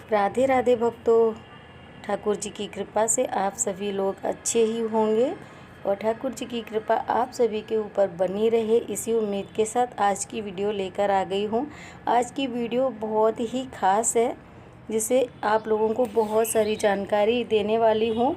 राधे राधे भक्तों। ठाकुर जी की कृपा से आप सभी लोग अच्छे ही होंगे और ठाकुर जी की कृपा आप सभी के ऊपर बनी रहे, इसी उम्मीद के साथ आज की वीडियो लेकर आ गई हूँ। आज की वीडियो बहुत ही ख़ास है, जिसे आप लोगों को बहुत सारी जानकारी देने वाली हूँ।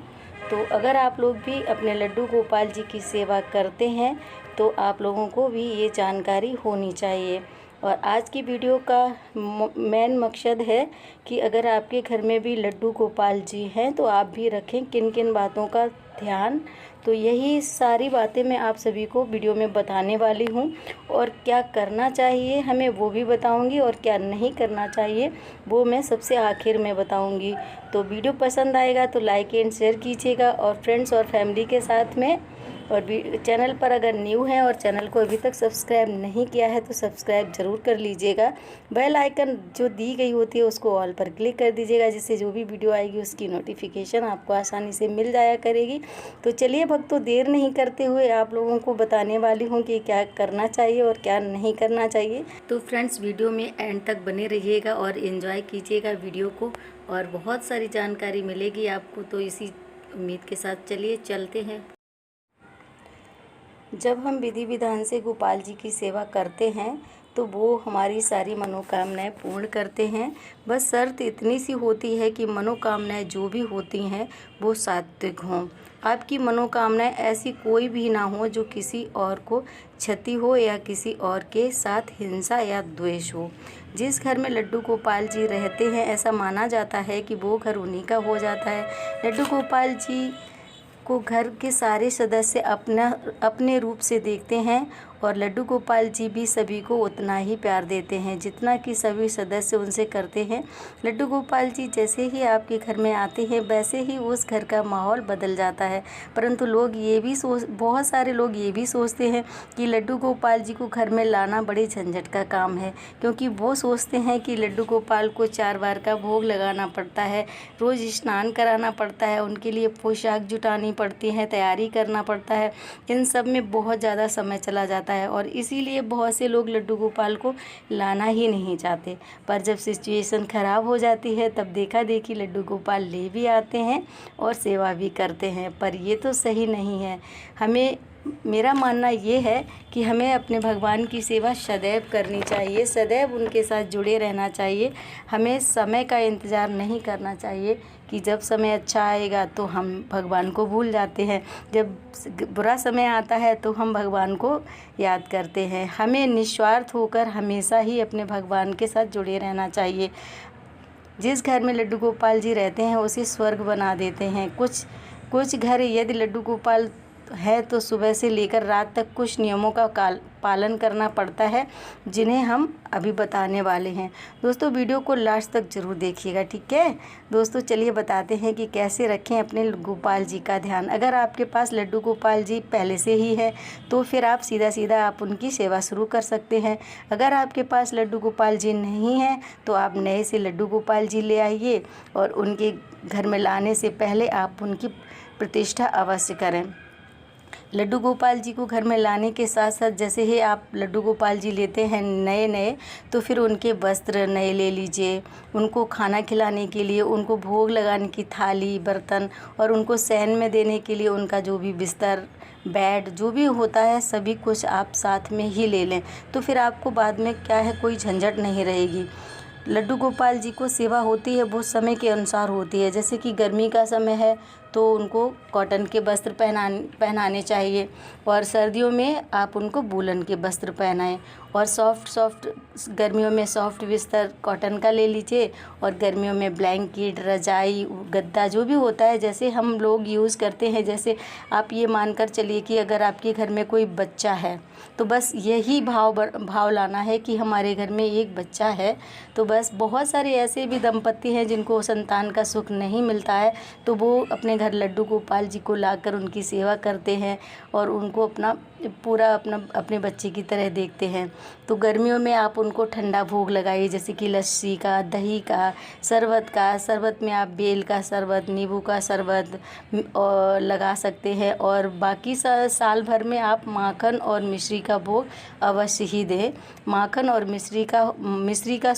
तो अगर आप लोग भी अपने लड्डू गोपाल जी की सेवा करते हैं तो आप लोगों को भी ये जानकारी होनी चाहिए। और आज की वीडियो का मेन मकसद है कि अगर आपके घर में भी लड्डू गोपाल जी हैं तो आप भी रखें किन किन बातों का ध्यान। तो यही सारी बातें मैं आप सभी को वीडियो में बताने वाली हूँ, और क्या करना चाहिए हमें वो भी बताऊँगी, और क्या नहीं करना चाहिए वो मैं सबसे आखिर में बताऊँगी। तो वीडियो पसंद आएगा तो लाइक एंड शेयर कीजिएगा, और फ्रेंड्स और फैमिली के साथ में। और चैनल पर अगर न्यू हैं और चैनल को अभी तक सब्सक्राइब नहीं किया है तो सब्सक्राइब ज़रूर कर लीजिएगा। बेल आइकन जो दी गई होती है उसको ऑल पर क्लिक कर दीजिएगा, जिससे जो भी वीडियो आएगी उसकी नोटिफिकेशन आपको आसानी से मिल जाया करेगी। तो चलिए भक्तों, देर नहीं करते हुए आप लोगों को बताने वाली हूँ कि क्या करना चाहिए और क्या नहीं करना चाहिए। तो फ्रेंड्स, वीडियो में एंड तक बने रहिएगा और एंजॉय कीजिएगा वीडियो को, और बहुत सारी जानकारी मिलेगी आपको। तो इसी उम्मीद के साथ चलिए चलते हैं। जब हम विधि विधान से गोपाल जी की सेवा करते हैं तो वो हमारी सारी मनोकामनाएं पूर्ण करते हैं। बस शर्त इतनी सी होती है कि मनोकामनाएं जो भी होती हैं वो सात्विक हों। आपकी मनोकामनाएं ऐसी कोई भी ना हो जो किसी और को क्षति हो या किसी और के साथ हिंसा या द्वेष हो। जिस घर में लड्डू गोपाल जी रहते हैं ऐसा माना जाता है कि वो घर उन्हीं का हो जाता है। लड्डू गोपाल जी को घर के सारे सदस्य अपने रूप से देखते हैं, और लड्डू गोपाल जी भी सभी को उतना ही प्यार देते हैं जितना कि सभी सदस्य उनसे करते हैं। लड्डू गोपाल जी जैसे ही आपके घर में आते हैं वैसे ही उस घर का माहौल बदल जाता है। परंतु बहुत सारे लोग ये भी सोचते हैं कि लड्डू गोपाल जी को घर में लाना बड़े झंझट का काम है, क्योंकि वो सोचते हैं कि लड्डू गोपाल को 4 बार का भोग लगाना पड़ता है, रोज़ स्नान कराना पड़ता है, उनके लिए पोशाक जुटानी पड़ती है, तैयारी करना पड़ता है। इन सब में बहुत ज़्यादा समय चला जाता है, और इसीलिए बहुत से लोग लड्डू गोपाल को लाना ही नहीं चाहते। पर जब सिचुएशन ख़राब हो जाती है तब देखा देखी लड्डू गोपाल ले भी आते हैं और सेवा भी करते हैं। पर ये तो सही नहीं है। मेरा मानना ये है कि हमें अपने भगवान की सेवा सदैव करनी चाहिए, सदैव उनके साथ जुड़े रहना चाहिए। हमें समय का इंतज़ार नहीं करना चाहिए कि जब समय अच्छा आएगा तो हम भगवान को भूल जाते हैं, जब बुरा समय आता है तो हम भगवान को याद करते हैं। हमें निस्वार्थ होकर हमेशा ही अपने भगवान के साथ जुड़े रहना चाहिए। जिस घर में लड्डू गोपाल जी रहते हैं उसे स्वर्ग बना देते हैं। कुछ घर यदि लड्डू गोपाल है तो सुबह से लेकर रात तक कुछ नियमों का पालन करना पड़ता है, जिन्हें हम अभी बताने वाले हैं। दोस्तों, वीडियो को लास्ट तक ज़रूर देखिएगा, ठीक है। दोस्तों, चलिए बताते हैं कि कैसे रखें अपने गोपाल जी का ध्यान। अगर आपके पास लड्डू गोपाल जी पहले से ही है तो फिर आप सीधा आप उनकी सेवा शुरू कर सकते हैं। अगर आपके पास लड्डू गोपाल जी नहीं है तो आप नए से लड्डू गोपाल जी ले आइए, और उनके घर में लाने से पहले आप उनकी प्रतिष्ठा अवश्य करें। लड्डू गोपाल जी को घर में लाने के साथ साथ जैसे ही आप लड्डू गोपाल जी लेते हैं नए तो फिर उनके वस्त्र नए ले लीजिए। उनको खाना खिलाने के लिए, उनको भोग लगाने की थाली, बर्तन, और उनको शयन में देने के लिए उनका जो भी बिस्तर, बेड जो भी होता है सभी कुछ आप साथ में ही ले लें। तो फिर आपको बाद में क्या है, कोई झंझट नहीं रहेगी। लड्डू गोपाल जी को सेवा होती है वो समय के अनुसार होती है। जैसे कि गर्मी का समय है तो उनको कॉटन के वस्त्र पहनाने चाहिए, और सर्दियों में आप उनको वूलन के वस्त्र पहनाएं। और सॉफ्ट गर्मियों में सॉफ्ट बिस्तर कॉटन का ले लीजिए, और गर्मियों में ब्लैंकेट, रजाई, गद्दा जो भी होता है जैसे हम लोग यूज़ करते हैं। जैसे आप ये मानकर चलिए कि अगर आपके घर में कोई बच्चा है तो बस यही भाव लाना है कि हमारे घर में एक बच्चा है। तो बस बहुत सारे ऐसे भी दंपत्ति हैं जिनको संतान का सुख नहीं मिलता है, तो वो अपने घर लड्डू गोपाल जी को लाकर उनकी सेवा करते हैं और उनको अपने बच्चे की तरह देखते हैं। तो गर्मियों में आप उनको ठंडा भोग लगाइए, जैसे कि लस्सी का, दही का, शरबत में आप बेल का शरबत, नींबू का शरबत और लगा सकते हैं। और बाकी साल भर में आप माखन और मिश्री का भोग अवश्य ही दें। माखन और मिश्री का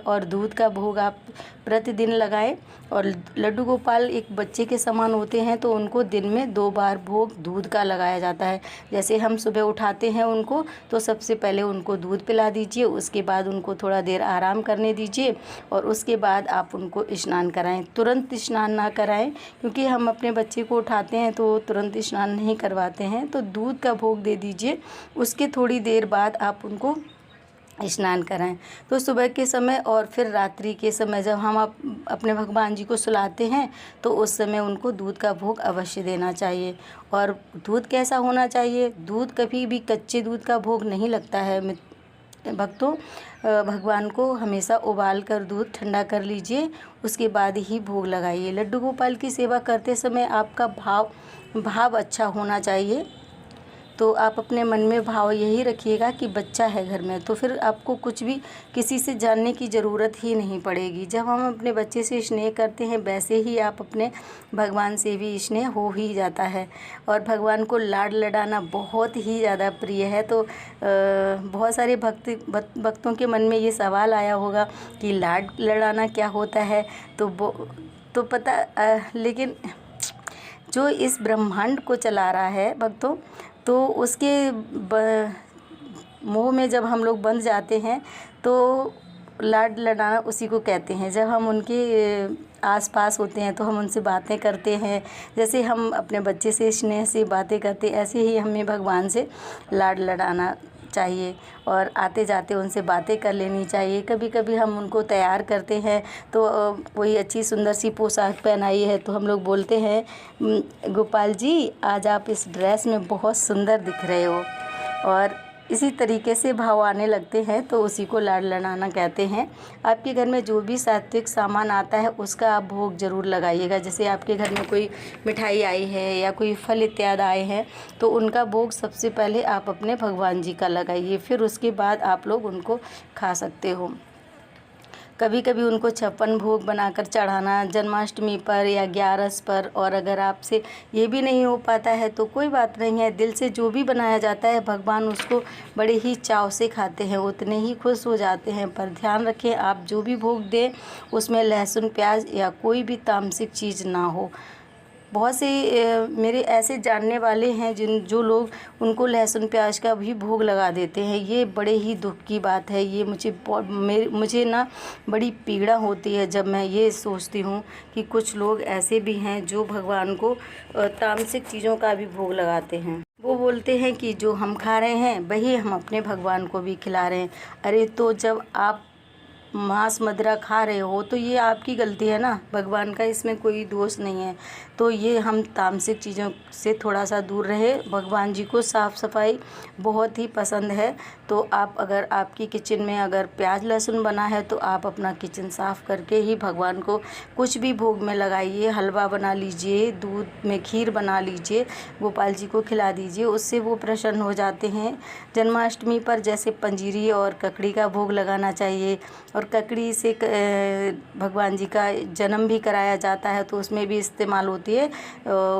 और दूध का भोग आप प्रतिदिन लगाएं। और लड्डू गोपाल एक बच्चे के समान होते हैं, तो उनको दिन में 2 बार भोग दूध का लगाया जाता है। जैसे हम सुबह उठाते हैं उनको, तो सबसे पहले उनको दूध पिला दीजिए, उसके बाद उनको थोड़ा देर आराम करने दीजिए और उसके बाद आप उनको स्नान कराएं। तुरंत स्नान ना कराएं, क्योंकि हम अपने बच्चे को उठाते हैं तो तुरंत स्नान नहीं करवाते हैं। तो दूध का भोग दे दीजिए, उसके थोड़ी देर बाद आप उनको स्नान कराएं। तो सुबह के समय और फिर रात्रि के समय जब हम अपने भगवान जी को सुलाते हैं, तो उस समय उनको दूध का भोग अवश्य देना चाहिए। और दूध कैसा होना चाहिए? दूध कभी भी कच्चे दूध का भोग नहीं लगता है भक्तों। भगवान को हमेशा उबाल कर दूध ठंडा कर लीजिए, उसके बाद ही भोग लगाइए। लड्डू गोपाल की सेवा करते समय आपका भाव अच्छा होना चाहिए। तो आप अपने मन में भाव यही रखिएगा कि बच्चा है घर में, तो फिर आपको कुछ भी किसी से जानने की ज़रूरत ही नहीं पड़ेगी। जब हम अपने बच्चे से स्नेह करते हैं, वैसे ही आप अपने भगवान से भी स्नेह हो ही जाता है। और भगवान को लाड लडाना बहुत ही ज़्यादा प्रिय है। तो बहुत सारे भक्तों के मन में ये सवाल आया होगा कि लाड लडाना क्या होता है। तो लेकिन जो इस ब्रह्मांड को चला रहा है भक्तों, तो उसके मोह में जब हम लोग बंध जाते हैं, तो लाड लडाना उसी को कहते हैं। जब हम उनके आसपास होते हैं तो हम उनसे बातें करते हैं, जैसे हम अपने बच्चे से स्नेह से बातें करते, ऐसे ही हमें भगवान से लाड लडाना चाहिए और आते जाते उनसे बातें कर लेनी चाहिए। कभी कभी हम उनको तैयार करते हैं, तो कोई अच्छी सुंदर सी पोशाक पहनाई है, तो हम लोग बोलते हैं, गोपाल जी आज आप इस ड्रेस में बहुत सुंदर दिख रहे हो। और इसी तरीके से भाव आने लगते हैं, तो उसी को लाड लडाना कहते हैं। आपके घर में जो भी सात्विक सामान आता है, उसका आप भोग ज़रूर लगाइएगा। जैसे आपके घर में कोई मिठाई आई है या कोई फल इत्यादि आए हैं, तो उनका भोग सबसे पहले आप अपने भगवान जी का लगाइए, फिर उसके बाद आप लोग उनको खा सकते हो। कभी कभी उनको 56 भोग बनाकर चढ़ाना जन्माष्टमी पर या 11 पर। और अगर आपसे ये भी नहीं हो पाता है तो कोई बात नहीं है, दिल से जो भी बनाया जाता है भगवान उसको बड़े ही चाव से खाते हैं, उतने ही खुश हो जाते हैं। पर ध्यान रखें, आप जो भी भोग दें उसमें लहसुन प्याज या कोई भी तामसिक चीज़ ना हो। बहुत से मेरे ऐसे जानने वाले हैं जो लोग उनको लहसुन प्याज का भी भोग लगा देते हैं। ये बड़े ही दुख की बात है। ये मुझे ना बड़ी पीड़ा होती है जब मैं ये सोचती हूँ कि कुछ लोग ऐसे भी हैं जो भगवान को तामसिक चीज़ों का भी भोग लगाते हैं। वो बोलते हैं कि जो हम खा रहे हैं वही हम अपने भगवान को भी खिला रहे हैं। अरे तो जब आप मांस मदिरा खा रहे हो तो ये आपकी गलती है ना, भगवान का इसमें कोई दोष नहीं है। तो ये हम तामसिक चीज़ों से थोड़ा सा दूर रहे। भगवान जी को साफ़ सफाई बहुत ही पसंद है। तो आप अगर आपकी किचन में अगर प्याज लहसुन बना है, तो आप अपना किचन साफ़ करके ही भगवान को कुछ भी भोग में लगाइए। हलवा बना लीजिए, दूध में खीर बना लीजिए, गोपाल जी को खिला दीजिए, उससे वो प्रसन्न हो जाते हैं। जन्माष्टमी पर जैसे पंजीरी और ककड़ी का भोग लगाना चाहिए। और ककड़ी से भगवान जी का जन्म भी कराया जाता है, तो उसमें भी इस्तेमाल होती है।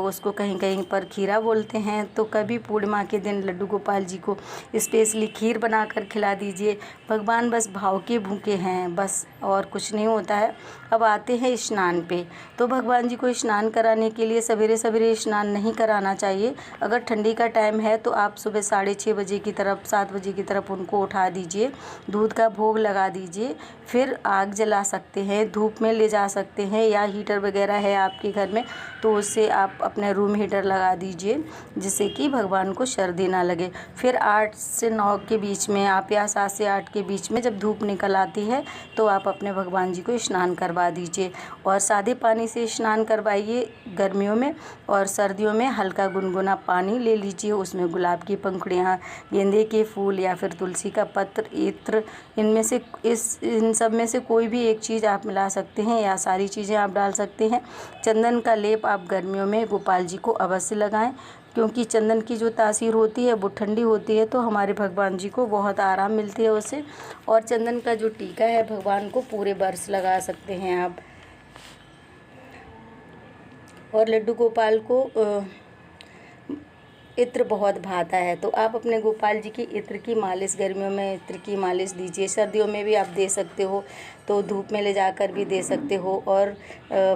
उसको कहीं कहीं पर खीरा बोलते हैं। तो कभी पूर्णिमा के दिन लड्डू गोपाल जी को स्पेशली खीर बनाकर खिला दीजिए। भगवान बस भाव के भूखे हैं, बस और कुछ नहीं होता है। अब आते हैं स्नान पे। तो भगवान जी को स्नान कराने के लिए सवेरे सवेरे स्नान नहीं कराना चाहिए। अगर ठंडी का टाइम है तो आप सुबह 6:30 बजे की तरफ 7 बजे की तरफ उनको उठा दीजिए, दूध का भोग लगा दीजिए, फिर आग जला सकते हैं, धूप में ले जा सकते हैं, या हीटर वगैरह है आपके घर में तो उससे आप अपने रूम हीटर लगा दीजिए, जिससे कि भगवान को सर्दी ना लगे। फिर 8 से 9 के बीच में आप या 7 से 8 के बीच में जब धूप निकल आती है तो आप अपने भगवान जी को स्नान करवा दीजिए। और सादे पानी से स्नान करवाइए गर्मियों में, और सर्दियों में हल्का गुनगुना पानी ले लीजिए, उसमें गुलाब की पंखुड़ियाँ, गेंदे के फूल या फिर तुलसी का पत्र, इत्र, इन इन सब में से कोई भी एक चीज़ आप मिला सकते हैं या सारी चीज़ें आप डाल सकते हैं। चंदन का लेप आप गर्मियों में गोपाल जी को अवश्य लगाएं, क्योंकि चंदन की जो तासीर होती है वो ठंडी होती है, तो हमारे भगवान जी को बहुत आराम मिलती है उससे। और चंदन का जो टीका है भगवान को पूरे वर्ष लगा सकते हैं आप। और लड्डू गोपाल को इत्र बहुत भाता है, तो आप अपने गोपाल जी की इत्र की मालिश गर्मियों में इत्र की मालिश दीजिए। सर्दियों में भी आप दे सकते हो, तो धूप में ले जाकर भी दे सकते हो। और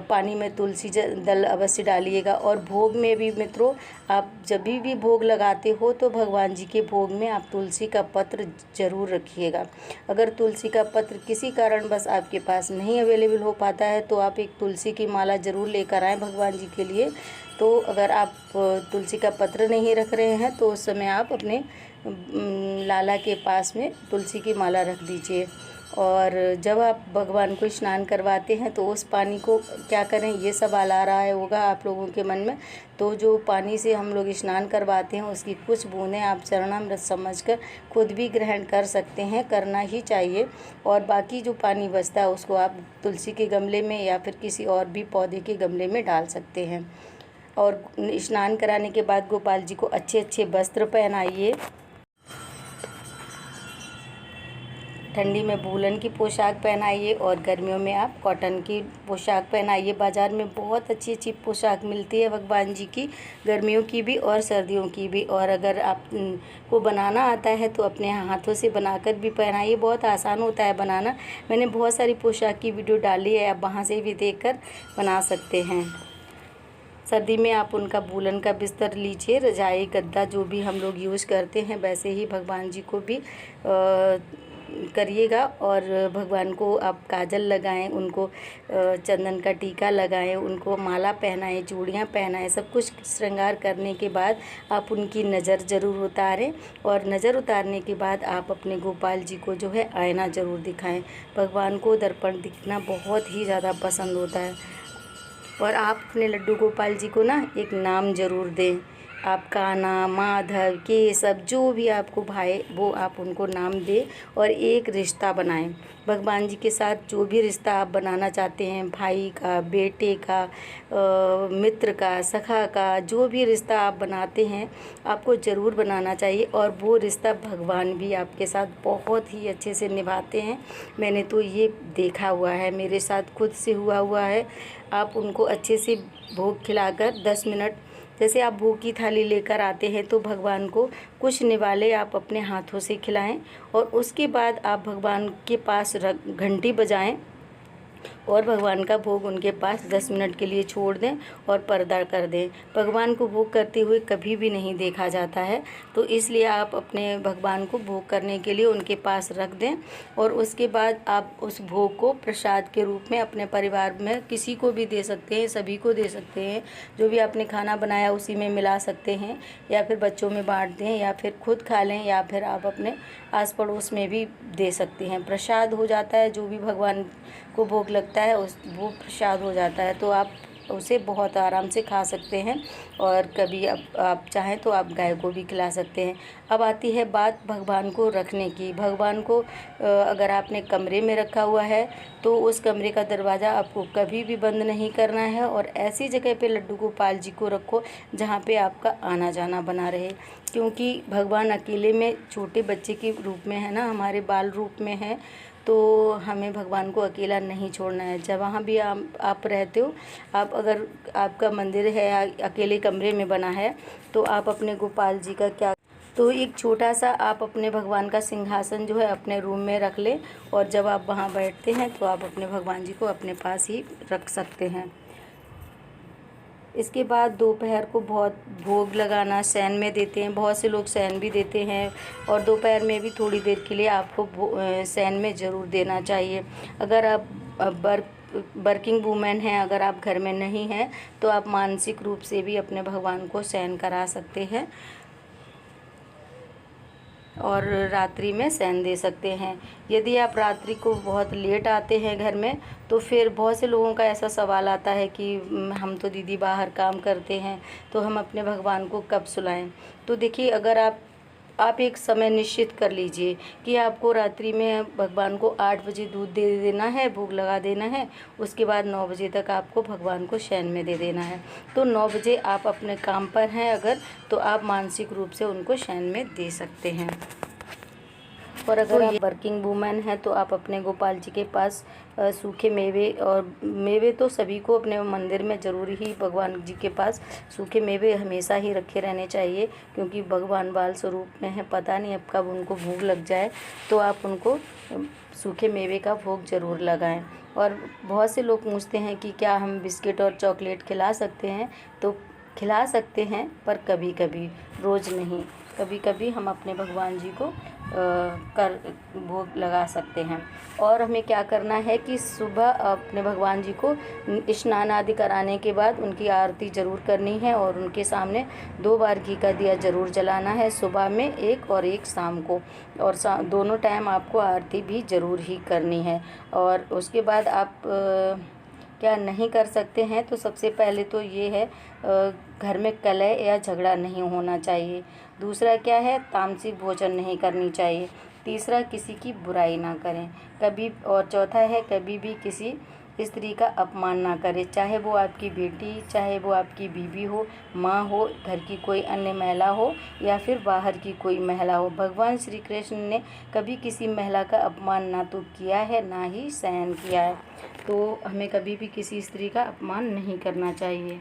पानी में तुलसी दल अवश्य डालिएगा। और भोग में भी मित्रों, आप जब भी भोग लगाते हो तो भगवान जी के भोग में आप तुलसी का पत्र ज़रूर रखिएगा। अगर तुलसी का पत्र किसी कारण बस आपके पास नहीं अवेलेबल हो पाता है तो आप एक तुलसी की माला ज़रूर लेकर आएँ भगवान जी के लिए। तो अगर आप तुलसी का पत्र नहीं रख रहे हैं तो उस समय आप अपने लाला के पास में तुलसी की माला रख दीजिए। और जब आप भगवान को स्नान करवाते हैं तो उस पानी को क्या करें, ये सवाल आ रहा है होगा आप लोगों के मन में। तो जो पानी से हम लोग स्नान करवाते हैं उसकी कुछ बूंदें आप चरणामृत समझकर खुद भी ग्रहण कर सकते हैं, करना ही चाहिए। और बाकी जो पानी बचता है उसको आप तुलसी के गमले में या फिर किसी और भी पौधे के गमले में डाल सकते हैं। और स्नान कराने के बाद गोपाल जी को अच्छे अच्छे वस्त्र पहनाइए। ठंडी में वूलन की पोशाक पहनाइए और गर्मियों में आप कॉटन की पोशाक पहनाइए। बाज़ार में बहुत अच्छी अच्छी पोशाक मिलती है भगवान जी की, गर्मियों की भी और सर्दियों की भी। और अगर आप को बनाना आता है तो अपने हाथों से बनाकर भी पहनाइए, बहुत आसान होता है बनाना। मैंने बहुत सारी पोशाक की वीडियो डाली है, आप वहाँ से भी देखकर बना सकते हैं। सर्दी में आप उनका वूलन का बिस्तर लीजिए, रजाई गद्दा जो भी हम लोग यूज़ करते हैं वैसे ही भगवान जी को भी करिएगा। और भगवान को आप काजल लगाएं, उनको चंदन का टीका लगाएं, उनको माला पहनाएं, चूड़ियाँ पहनाएं। सब कुछ श्रृंगार करने के बाद आप उनकी नज़र ज़रूर उतारें। और नज़र उतारने के बाद आप अपने गोपाल जी को जो है आईना ज़रूर दिखाएं। भगवान को दर्पण दिखना बहुत ही ज़्यादा पसंद होता है। और आप अपने लड्डू गोपाल जी को ना एक नाम ज़रूर दें। आप कान्हा, माधव, केशव जो भी आपको भाए वो आप उनको नाम दें और एक रिश्ता बनाएं भगवान जी के साथ। जो भी रिश्ता आप बनाना चाहते हैं, भाई का, बेटे का, मित्र का, सखा का, जो भी रिश्ता आप बनाते हैं आपको ज़रूर बनाना चाहिए। और वो रिश्ता भगवान भी आपके साथ बहुत ही अच्छे से निभाते हैं। मैंने तो ये देखा हुआ है, मेरे साथ खुद से हुआ है। आप उनको अच्छे से भोग खिलाकर 10 मिनट, जैसे आप भोग की थाली लेकर आते हैं तो भगवान को कुछ निवाले आप अपने हाथों से खिलाएं। और उसके बाद आप भगवान के पास घंटी बजाएं और भगवान का भोग उनके पास 10 मिनट के लिए छोड़ दें और पर्दा कर दें। भगवान को भोग करते हुए कभी भी नहीं देखा जाता है, तो इसलिए आप अपने भगवान को भोग करने के लिए उनके पास रख दें। और उसके बाद आप उस भोग को प्रसाद के रूप में अपने परिवार में किसी को भी दे सकते हैं, सभी को दे सकते हैं। जो भी आपने खाना बनाया उसी में मिला सकते हैं, या फिर बच्चों में बांट दें, या फिर खुद खा लें, या फिर आप अपने आस पड़ोस में भी दे सकते हैं। प्रसाद हो जाता है, जो भी भगवान को भोग लगता है वो प्रसाद हो जाता है, तो आप उसे बहुत आराम से खा सकते हैं। और कभी आप चाहें तो आप गाय को भी खिला सकते हैं। अब आती है बात भगवान को रखने की। भगवान को अगर आपने कमरे में रखा हुआ है तो उस कमरे का दरवाज़ा आपको कभी भी बंद नहीं करना है। और ऐसी जगह पे लड्डू गोपाल जी को रखो जहाँ पे आपका आना जाना बना रहे, क्योंकि भगवान अकेले में छोटे बच्चे के रूप में है ना, हमारे बाल रूप में है, तो हमें भगवान को अकेला नहीं छोड़ना है। जहाँ भी आप रहते हो, आप अगर आपका मंदिर है या अकेले कमरे में बना है तो आप अपने गोपाल जी का क्या, तो एक छोटा सा आप अपने भगवान का सिंहासन जो है अपने रूम में रख लें। और जब आप वहाँ बैठते हैं तो आप अपने भगवान जी को अपने पास ही रख सकते हैं। इसके बाद दोपहर को बहुत भोग लगाना शयन में देते हैं, बहुत से लोग शयन भी देते हैं। और दोपहर में भी थोड़ी देर के लिए आपको शयन में ज़रूर देना चाहिए। अगर आप वर्किंग वूमेन हैं, अगर आप घर में नहीं हैं तो आप मानसिक रूप से भी अपने भगवान को शयन करा सकते हैं और रात्रि में शयन दे सकते हैं। यदि आप रात्रि को बहुत लेट आते हैं घर में तो फिर बहुत से लोगों का ऐसा सवाल आता है कि हम तो दीदी बाहर काम करते हैं तो हम अपने भगवान को कब सुलाएं। तो देखिए, अगर आप आप एक समय निश्चित कर लीजिए कि आपको रात्रि में भगवान को 8 बजे दूध दे देना है, भोग लगा देना है। उसके बाद 9 बजे तक आपको भगवान को शयन में दे देना है। तो 9 बजे आप अपने काम पर हैं अगर, तो आप मानसिक रूप से उनको शयन में दे सकते हैं। और अगर आप वर्किंग वूमेन हैं तो आप अपने गोपाल जी के पास सूखे मेवे, और मेवे तो सभी को अपने मंदिर में ज़रूर ही भगवान जी के पास सूखे मेवे हमेशा ही रखे रहने चाहिए, क्योंकि भगवान बाल स्वरूप में है, पता नहीं अब कब उनको भूख लग जाए। तो आप उनको सूखे मेवे का भोग ज़रूर लगाएं। और बहुत से लोग पूछते हैं कि क्या हम बिस्किट और चॉकलेट खिला सकते हैं, तो खिला सकते हैं, पर कभी कभी, रोज़ नहीं। कभी कभी हम अपने भगवान जी को कर भोग लगा सकते हैं। और हमें क्या करना है कि सुबह अपने भगवान जी को स्नान आदि कराने के बाद उनकी आरती ज़रूर करनी है, और उनके सामने 2 बार घी का दिया ज़रूर जलाना है, सुबह में एक और एक शाम को। और दोनों टाइम आपको आरती भी ज़रूर ही करनी है। और उसके बाद आप क्या नहीं कर सकते हैं, तो सबसे पहले तो ये है, घर में कलह या झगड़ा नहीं होना चाहिए। दूसरा क्या है, तामसिक भोजन नहीं करनी चाहिए। तीसरा, किसी की बुराई ना करें कभी। और चौथा है, कभी भी किसी स्त्री का अपमान ना करें, चाहे वो आपकी बेटी, चाहे वो आपकी बीवी हो, माँ हो, घर की कोई अन्य महिला हो, या फिर बाहर की कोई महिला हो। भगवान श्री कृष्ण ने कभी किसी महिला का अपमान ना तो किया है, ना ही सहन किया है। तो हमें कभी भी किसी स्त्री का अपमान नहीं करना चाहिए।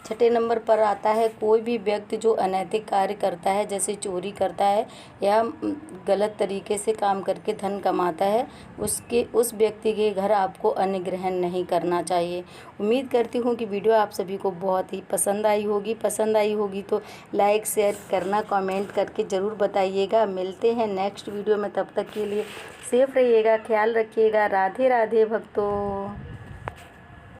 छठे नंबर पर आता है, कोई भी व्यक्ति जो अनैतिक कार्य करता है, जैसे चोरी करता है या गलत तरीके से काम करके धन कमाता है, उस व्यक्ति के घर आपको अन्न ग्रहण नहीं करना चाहिए। उम्मीद करती हूँ कि वीडियो आप सभी को बहुत ही पसंद आई होगी। तो लाइक शेयर करना, कमेंट करके ज़रूर बताइएगा। मिलते हैं नेक्स्ट वीडियो में, तब तक के लिए सेफ रहिएगा, ख्याल रखिएगा। राधे राधे भक्तों।